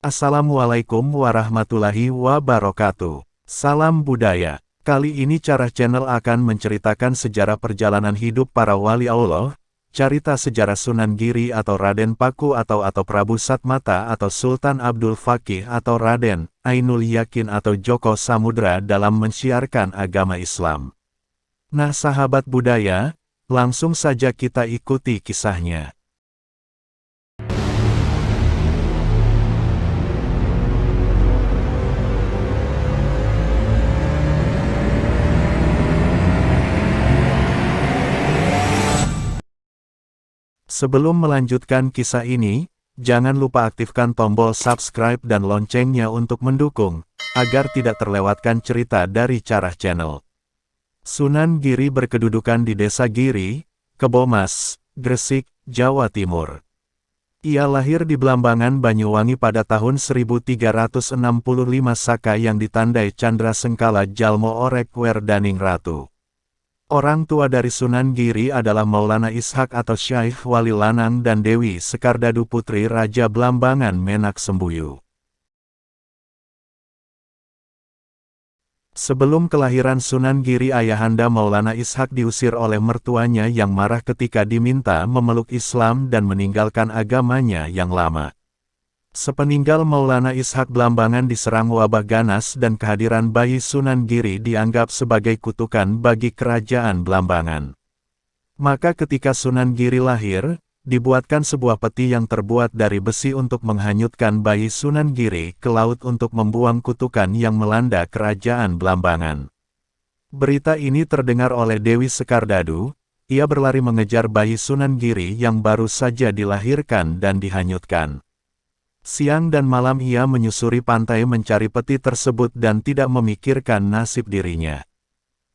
Assalamualaikum warahmatullahi wabarakatuh. Salam budaya. Kali ini Carah Channel akan menceritakan sejarah perjalanan hidup para wali Allah, cerita sejarah Sunan Giri atau Raden Paku atau Prabu Satmata atau Sultan Abdul Fakih atau Raden Ainul Yakin atau Joko Samudra dalam mensiarkan agama Islam. Nah sahabat budaya, langsung saja kita ikuti kisahnya. Sebelum melanjutkan kisah ini, jangan lupa aktifkan tombol subscribe dan loncengnya untuk mendukung, agar tidak terlewatkan cerita dari Carah Channel. Sunan Giri berkedudukan di Desa Giri, Kebomas, Gresik, Jawa Timur. Ia lahir di Blambangan, Banyuwangi pada tahun 1365 Saka yang ditandai Candra Sengkala Jalmo Orek Werdaning Ratu. Orang tua dari Sunan Giri adalah Maulana Ishak atau Syaikh Wali Lanang dan Dewi Sekardadu putri Raja Blambangan Menak Sembuyu. Sebelum kelahiran Sunan Giri, ayahanda Maulana Ishak diusir oleh mertuanya yang marah ketika diminta memeluk Islam dan meninggalkan agamanya yang lama. Sepeninggal Maulana Ishak, Blambangan diserang wabah ganas dan kehadiran bayi Sunan Giri dianggap sebagai kutukan bagi kerajaan Blambangan. Maka ketika Sunan Giri lahir, dibuatkan sebuah peti yang terbuat dari besi untuk menghanyutkan bayi Sunan Giri ke laut untuk membuang kutukan yang melanda kerajaan Blambangan. Berita ini terdengar oleh Dewi Sekardadu, ia berlari mengejar bayi Sunan Giri yang baru saja dilahirkan dan dihanyutkan. Siang dan malam ia menyusuri pantai mencari peti tersebut dan tidak memikirkan nasib dirinya.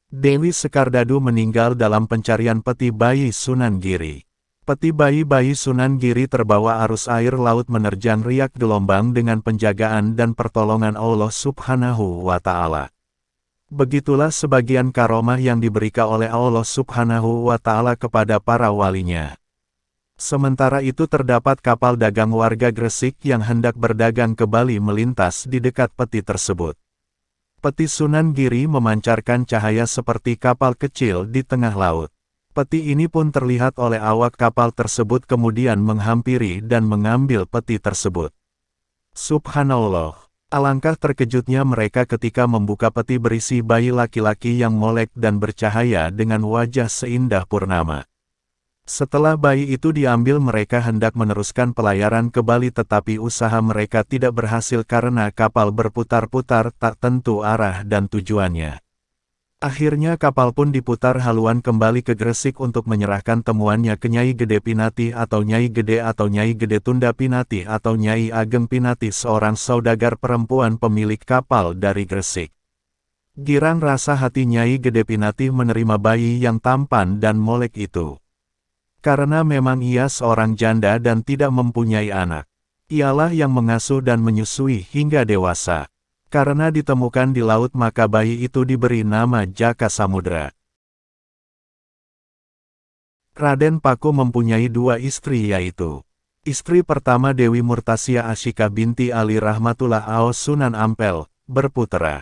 Dewi Sekardadu meninggal dalam pencarian peti bayi Sunan Giri. Peti bayi Sunan Giri terbawa arus air laut menerjang riak gelombang dengan penjagaan dan pertolongan Allah Subhanahu wa Ta'ala. Begitulah sebagian karomah yang diberikan oleh Allah Subhanahu wa Ta'ala kepada para walinya. Sementara itu terdapat kapal dagang warga Gresik yang hendak berdagang ke Bali melintas di dekat peti tersebut. Peti Sunan Giri memancarkan cahaya seperti kapal kecil di tengah laut. Peti ini pun terlihat oleh awak kapal tersebut kemudian menghampiri dan mengambil peti tersebut. Subhanallah, alangkah terkejutnya mereka ketika membuka peti berisi bayi laki-laki yang molek dan bercahaya dengan wajah seindah purnama. Setelah bayi itu diambil, mereka hendak meneruskan pelayaran ke Bali, tetapi usaha mereka tidak berhasil karena kapal berputar-putar tak tentu arah dan tujuannya. Akhirnya kapal pun diputar haluan kembali ke Gresik untuk menyerahkan temuannya ke Nyai Gede Pinati atau Nyai Gede Tunda Pinati atau Nyai Ageng Pinati, seorang saudagar perempuan pemilik kapal dari Gresik. Girang rasa hati Nyai Gede Pinati menerima bayi yang tampan dan molek itu. Karena memang ia seorang janda dan tidak mempunyai anak. Ialah yang mengasuh dan menyusui hingga dewasa. Karena ditemukan di laut maka bayi itu diberi nama Jaka Samudra. Raden Paku mempunyai dua istri, yaitu istri pertama Dewi Murtasia Asyikah binti Ali Rahmatullah Aos Sunan Ampel, berputera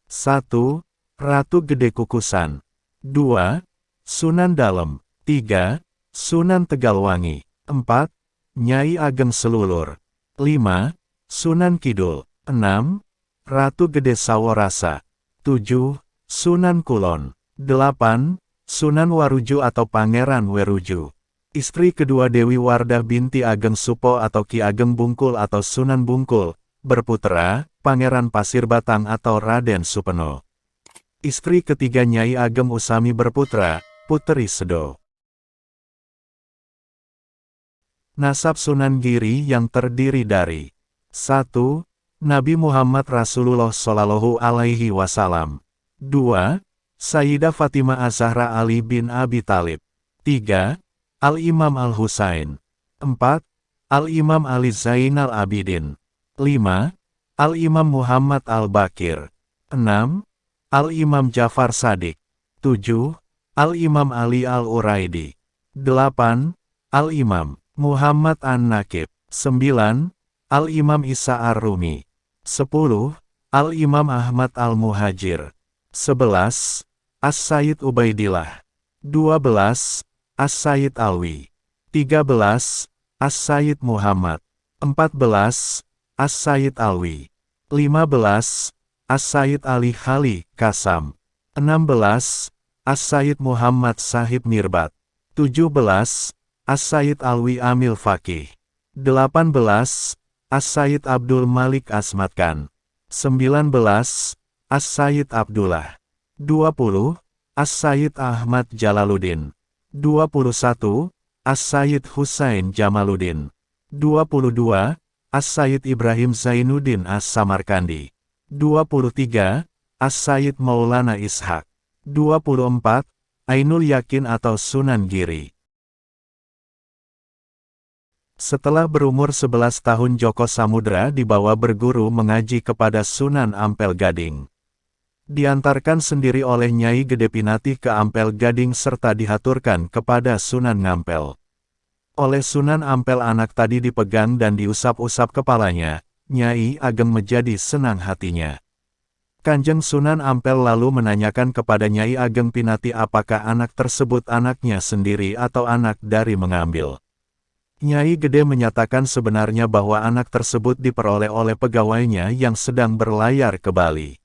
1. Ratu Gede Kukusan, 2. Sunan Dalem, 3. Sunan Tegalwangi, 4. Nyai Ageng Selulur, 5. Sunan Kidul, 6. Ratu Gede Saworasa, 7. Sunan Kulon, 8. Sunan Waruju atau Pangeran Weruju. Istri kedua Dewi Wardah binti Ageng Supo atau Ki Ageng Bungkul atau Sunan Bungkul, berputera Pangeran Pasir Batang atau Raden Supeno. Istri ketiga Nyai Ageng Usami berputra Puteri Sedo. Nasab Sunan Giri yang terdiri dari 1. Nabi Muhammad Rasulullah Shallallahu Alaihi Wasallam, 2. Sayyidah Fatimah Az-Zahra Ali bin Abi Thalib, 3. Al-Imam Al-Husain, 4. Al-Imam Ali Zainal Abidin, 5. Al-Imam Muhammad Al-Bakir, 6. Al-Imam Jafar Shadiq, 7. Al-Imam Ali Al-Uraidi, 8. Al-Imam Muhammad An-Nakib, 9. Al-Imam Isa Ar-Rumi. 10. Al-Imam Ahmad Al-Muhajir. 11. As-Sayyid Ubaidillah. 12. As-Sayyid Alwi. 13. As-Sayyid Muhammad. 14. As-Sayyid Alwi. 15. As-Sayyid Ali Khali Kasam. 16. As-Sayyid Muhammad Sahib Nirbat. 17. As-Sayyid Alwi Amil Faqih. 18. As-Sayyid Abdul Malik Asmat Khan. 19. As-Sayyid Abdullah. 20. As-Sayyid Ahmad Jalaluddin. 21. As-Sayyid Husain Jamaluddin. 22. As-Sayyid Ibrahim Zainuddin As-Samarkandi. 23. As-Sayyid Maulana Ishaq. 24. Ainul Yakin atau Sunan Giri. Setelah berumur 11 tahun Joko Samudra dibawa berguru mengaji kepada Sunan Ampel Gading. Diantarkan sendiri oleh Nyai Gede Pinati ke Ampel Gading serta dihaturkan kepada Sunan Ngampel. Oleh Sunan Ampel anak tadi dipegang dan diusap-usap kepalanya, Nyai Ageng menjadi senang hatinya. Kanjeng Sunan Ampel lalu menanyakan kepada Nyai Ageng Pinati apakah anak tersebut anaknya sendiri atau anak dari mengambil. Nyai Gede menyatakan sebenarnya bahwa anak tersebut diperoleh oleh pegawainya yang sedang berlayar ke Bali.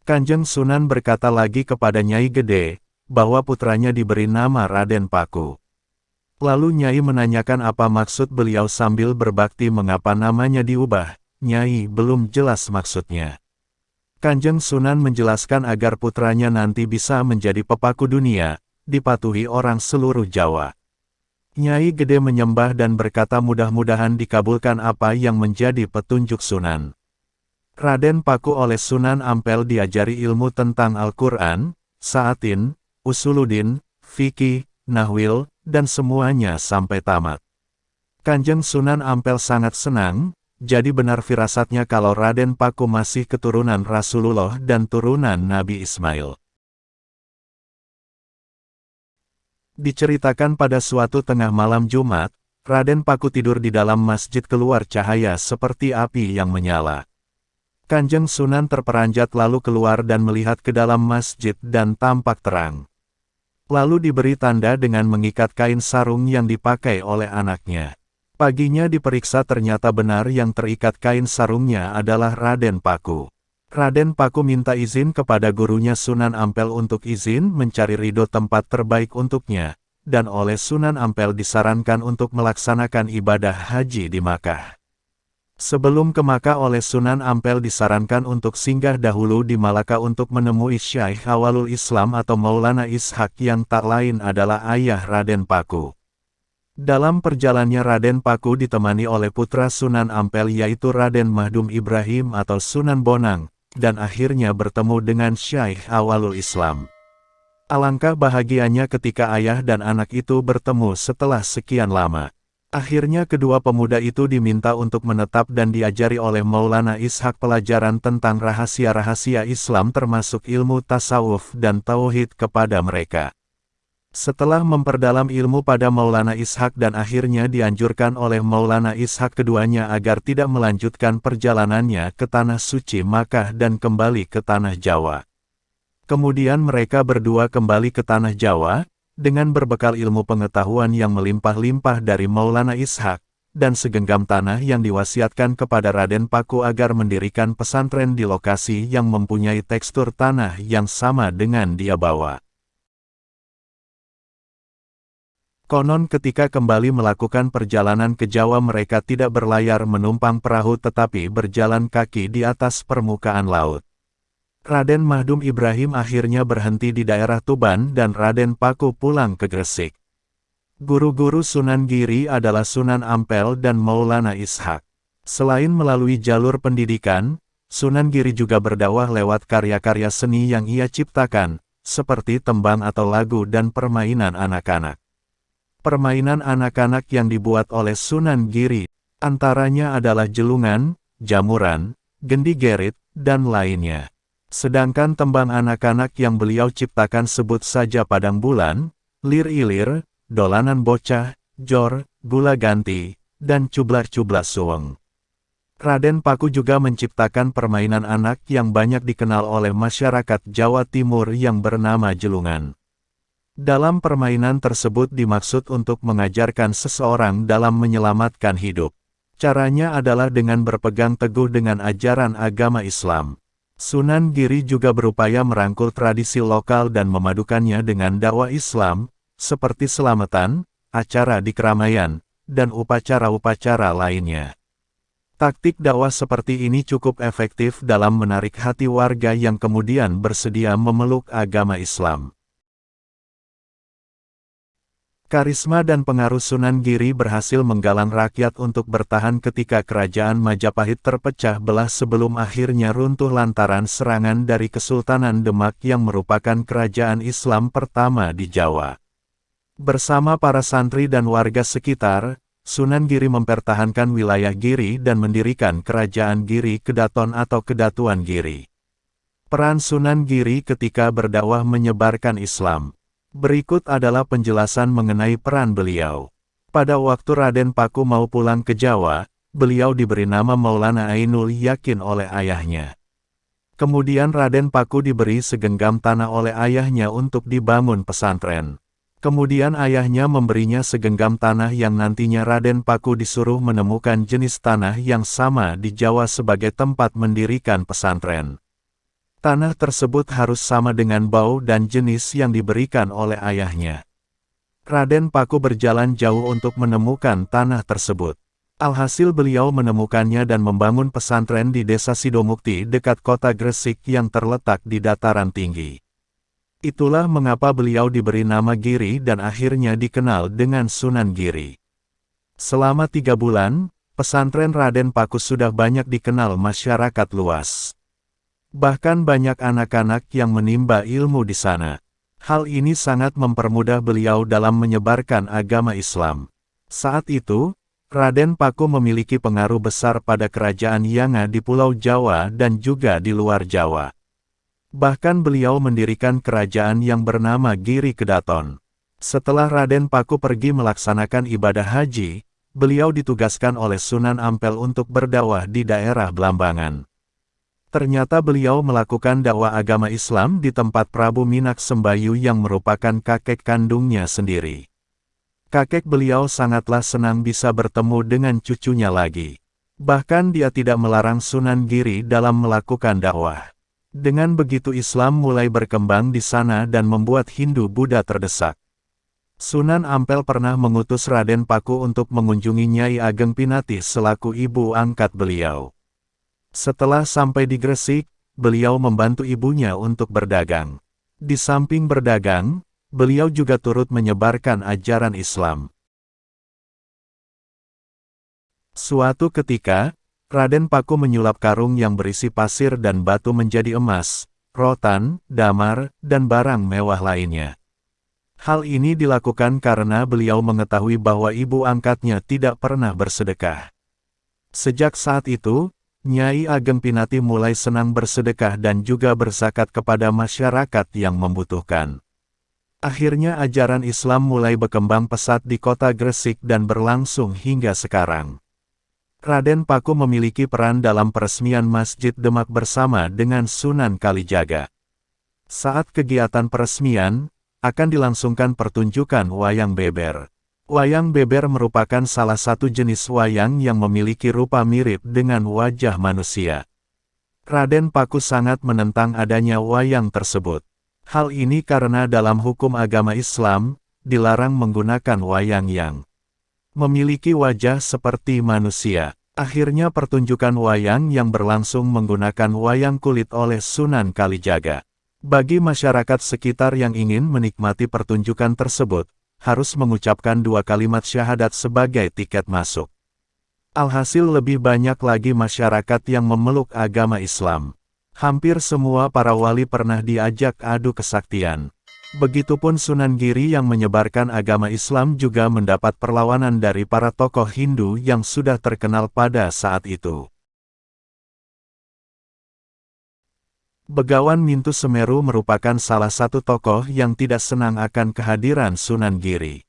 Kanjeng Sunan berkata lagi kepada Nyai Gede, bahwa putranya diberi nama Raden Paku. Lalu Nyai menanyakan apa maksud beliau sambil berbakti mengapa namanya diubah. Nyai belum jelas maksudnya. Kanjeng Sunan menjelaskan agar putranya nanti bisa menjadi pepaku dunia, dipatuhi orang seluruh Jawa. Nyai Gede menyembah dan berkata mudah-mudahan dikabulkan apa yang menjadi petunjuk Sunan. Raden Paku oleh Sunan Ampel diajari ilmu tentang Al-Quran, Sa'atin, Usuluddin, Fikih, Nahwil, dan semuanya sampai tamat. Kanjeng Sunan Ampel sangat senang, jadi benar firasatnya kalau Raden Paku masih keturunan Rasulullah dan turunan Nabi Ismail. Diceritakan pada suatu tengah malam Jumat, Raden Paku tidur di dalam masjid keluar cahaya seperti api yang menyala. Kanjeng Sunan terperanjat lalu keluar dan melihat ke dalam masjid dan tampak terang. Lalu diberi tanda dengan mengikat kain sarung yang dipakai oleh anaknya. Paginya diperiksa ternyata benar yang terikat kain sarungnya adalah Raden Paku. Raden Paku minta izin kepada gurunya Sunan Ampel untuk izin mencari ridho tempat terbaik untuknya, dan oleh Sunan Ampel disarankan untuk melaksanakan ibadah haji di Makkah. Sebelum ke Makkah oleh Sunan Ampel disarankan untuk singgah dahulu di Malaka untuk menemui Syekh Awalul Islam atau Maulana Ishaq yang tak lain adalah ayah Raden Paku. Dalam perjalanannya Raden Paku ditemani oleh putra Sunan Ampel yaitu Raden Mahdum Ibrahim atau Sunan Bonang, dan akhirnya bertemu dengan Syekh Awalul Islam. Alangkah bahagianya ketika ayah dan anak itu bertemu setelah sekian lama. Akhirnya kedua pemuda itu diminta untuk menetap dan diajari oleh Maulana Ishaq pelajaran tentang rahasia-rahasia Islam termasuk ilmu tasawuf dan tauhid kepada mereka. Setelah memperdalam ilmu pada Maulana Ishaq dan akhirnya dianjurkan oleh Maulana Ishaq keduanya agar tidak melanjutkan perjalanannya ke Tanah Suci Makkah dan kembali ke Tanah Jawa. Kemudian mereka berdua kembali ke Tanah Jawa, dengan berbekal ilmu pengetahuan yang melimpah-limpah dari Maulana Ishaq, dan segenggam tanah yang diwasiatkan kepada Raden Paku agar mendirikan pesantren di lokasi yang mempunyai tekstur tanah yang sama dengan dia bawa. Konon ketika kembali melakukan perjalanan ke Jawa mereka tidak berlayar menumpang perahu tetapi berjalan kaki di atas permukaan laut. Raden Mahdum Ibrahim akhirnya berhenti di daerah Tuban dan Raden Paku pulang ke Gresik. Guru-guru Sunan Giri adalah Sunan Ampel dan Maulana Ishaq. Selain melalui jalur pendidikan, Sunan Giri juga berdakwah lewat karya-karya seni yang ia ciptakan, seperti tembang atau lagu dan permainan anak-anak. Permainan anak-anak yang dibuat oleh Sunan Giri, antaranya adalah jelungan, jamuran, gendi gerit, dan lainnya. Sedangkan tembang anak-anak yang beliau ciptakan sebut saja Padang Bulan, Lir Ilir, Dolanan Bocah, Jor, Gula Ganti, dan Cublas-Cublas Suweng. Raden Paku juga menciptakan permainan anak yang banyak dikenal oleh masyarakat Jawa Timur yang bernama jelungan. Dalam permainan tersebut dimaksud untuk mengajarkan seseorang dalam menyelamatkan hidup. Caranya adalah dengan berpegang teguh dengan ajaran agama Islam. Sunan Giri juga berupaya merangkul tradisi lokal dan memadukannya dengan dakwah Islam, seperti selamatan, acara di keramaian, dan upacara-upacara lainnya. Taktik dakwah seperti ini cukup efektif dalam menarik hati warga yang kemudian bersedia memeluk agama Islam. Karisma dan pengaruh Sunan Giri berhasil menggalang rakyat untuk bertahan ketika kerajaan Majapahit terpecah belah sebelum akhirnya runtuh lantaran serangan dari Kesultanan Demak yang merupakan kerajaan Islam pertama di Jawa. Bersama para santri dan warga sekitar, Sunan Giri mempertahankan wilayah Giri dan mendirikan kerajaan Giri Kedaton atau Kedatuan Giri. Peran Sunan Giri ketika berdakwah menyebarkan Islam. Berikut adalah penjelasan mengenai peran beliau. Pada waktu Raden Paku mau pulang ke Jawa, beliau diberi nama Maulana Ainul Yakin oleh ayahnya. Kemudian Raden Paku diberi segenggam tanah oleh ayahnya untuk dibangun pesantren. Kemudian ayahnya memberinya segenggam tanah yang nantinya Raden Paku disuruh menemukan jenis tanah yang sama di Jawa sebagai tempat mendirikan pesantren. Tanah tersebut harus sama dengan bau dan jenis yang diberikan oleh ayahnya. Raden Paku berjalan jauh untuk menemukan tanah tersebut. Alhasil beliau menemukannya dan membangun pesantren di Desa Sidomukti dekat kota Gresik yang terletak di dataran tinggi. Itulah mengapa beliau diberi nama Giri dan akhirnya dikenal dengan Sunan Giri. Selama 3 bulan, pesantren Raden Paku sudah banyak dikenal masyarakat luas. Bahkan banyak anak-anak yang menimba ilmu di sana. Hal ini sangat mempermudah beliau dalam menyebarkan agama Islam. Saat itu, Raden Paku memiliki pengaruh besar pada kerajaan Yanga di Pulau Jawa dan juga di luar Jawa. Bahkan beliau mendirikan kerajaan yang bernama Giri Kedaton. Setelah Raden Paku pergi melaksanakan ibadah haji, beliau ditugaskan oleh Sunan Ampel untuk berdakwah di daerah Blambangan. Ternyata beliau melakukan dakwah agama Islam di tempat Prabu Minak Sembayu yang merupakan kakek kandungnya sendiri. Kakek beliau sangatlah senang bisa bertemu dengan cucunya lagi. Bahkan dia tidak melarang Sunan Giri dalam melakukan dakwah. Dengan begitu Islam mulai berkembang di sana dan membuat Hindu-Buddha terdesak. Sunan Ampel pernah mengutus Raden Paku untuk mengunjungi Nyai Ageng Pinatih selaku ibu angkat beliau. Setelah sampai di Gresik, beliau membantu ibunya untuk berdagang. Di samping berdagang, beliau juga turut menyebarkan ajaran Islam. Suatu ketika, Raden Paku menyulap karung yang berisi pasir dan batu menjadi emas, rotan, damar, dan barang mewah lainnya. Hal ini dilakukan karena beliau mengetahui bahwa ibu angkatnya tidak pernah bersedekah. Sejak saat itu, Nyai Ageng Pinatih mulai senang bersedekah dan juga berzakat kepada masyarakat yang membutuhkan. Akhirnya ajaran Islam mulai berkembang pesat di kota Gresik dan berlangsung hingga sekarang. Raden Paku memiliki peran dalam peresmian Masjid Demak bersama dengan Sunan Kalijaga. Saat kegiatan peresmian, akan dilangsungkan pertunjukan wayang beber. Wayang beber merupakan salah satu jenis wayang yang memiliki rupa mirip dengan wajah manusia. Raden Paku sangat menentang adanya wayang tersebut. Hal ini karena dalam hukum agama Islam, dilarang menggunakan wayang yang memiliki wajah seperti manusia. Akhirnya pertunjukan wayang yang berlangsung menggunakan wayang kulit oleh Sunan Kalijaga. Bagi masyarakat sekitar yang ingin menikmati pertunjukan tersebut, harus mengucapkan 2 kalimat syahadat sebagai tiket masuk. Alhasil lebih banyak lagi masyarakat yang memeluk agama Islam. Hampir semua para wali pernah diajak adu kesaktian. Begitupun Sunan Giri yang menyebarkan agama Islam juga mendapat perlawanan dari para tokoh Hindu yang sudah terkenal pada saat itu. Begawan Mintu Semeru merupakan salah satu tokoh yang tidak senang akan kehadiran Sunan Giri.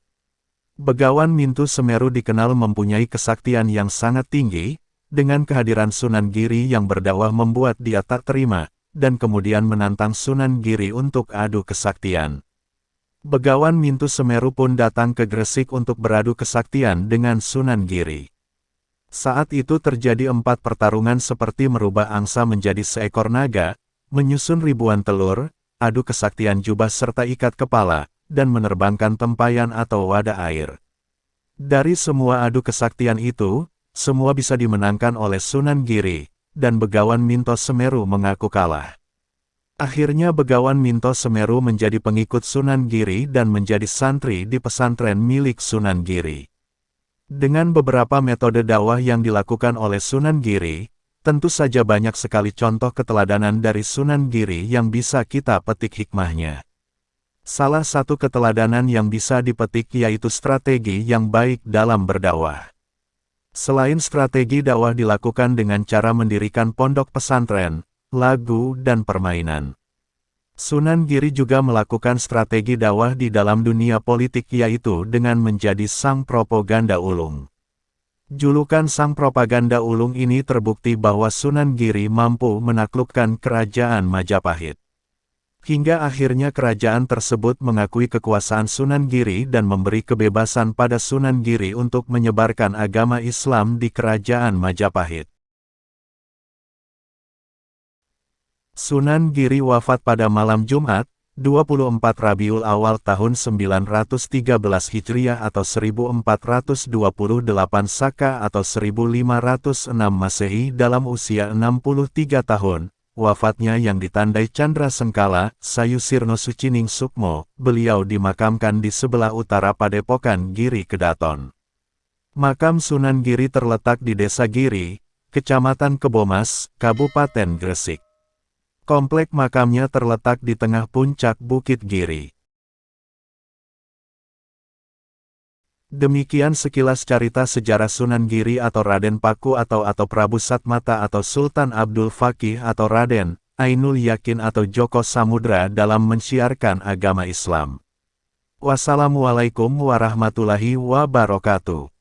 Begawan Mintu Semeru dikenal mempunyai kesaktian yang sangat tinggi, Dengan kehadiran Sunan Giri yang berdakwah membuat dia tak terima, dan kemudian menantang Sunan Giri untuk adu kesaktian. Begawan Mintu Semeru pun datang ke Gresik untuk beradu kesaktian dengan Sunan Giri. Saat itu terjadi 4 pertarungan seperti merubah angsa menjadi seekor naga, menyusun ribuan telur, adu kesaktian jubah serta ikat kepala, dan menerbangkan tempayan atau wadah air. Dari semua adu kesaktian itu, semua bisa dimenangkan oleh Sunan Giri, dan Begawan Minto Semeru mengaku kalah. Akhirnya Begawan Minto Semeru menjadi pengikut Sunan Giri dan menjadi santri di pesantren milik Sunan Giri. Dengan beberapa metode dakwah yang dilakukan oleh Sunan Giri, tentu saja banyak sekali contoh keteladanan dari Sunan Giri yang bisa kita petik hikmahnya. Salah satu keteladanan yang bisa dipetik yaitu strategi yang baik dalam berdakwah. Selain strategi dakwah dilakukan dengan cara mendirikan pondok pesantren, lagu, dan permainan. Sunan Giri juga melakukan strategi dakwah di dalam dunia politik yaitu dengan menjadi sang propaganda ulung. Julukan sang propaganda ulung ini terbukti bahwa Sunan Giri mampu menaklukkan kerajaan Majapahit. Hingga akhirnya kerajaan tersebut mengakui kekuasaan Sunan Giri dan memberi kebebasan pada Sunan Giri untuk menyebarkan agama Islam di kerajaan Majapahit. Sunan Giri wafat pada malam Jumat, 24 Rabiul Awal tahun 913 Hijriah atau 1428 Saka atau 1506 Masehi dalam usia 63 tahun. Wafatnya yang ditandai Candra Sengkala, Sayu Sirno Sucining Sukmo, beliau dimakamkan di sebelah utara Padepokan Giri Kedaton. Makam Sunan Giri terletak di Desa Giri, Kecamatan Kebomas, Kabupaten Gresik. Komplek makamnya terletak di tengah puncak Bukit Giri. Demikian sekilas cerita sejarah Sunan Giri atau Raden Paku atau Prabu Satmata atau Sultan Abdul Fakih atau Raden Ainul Yakin atau Joko Samudra dalam mensiarkan agama Islam. Wassalamualaikum warahmatullahi wabarakatuh.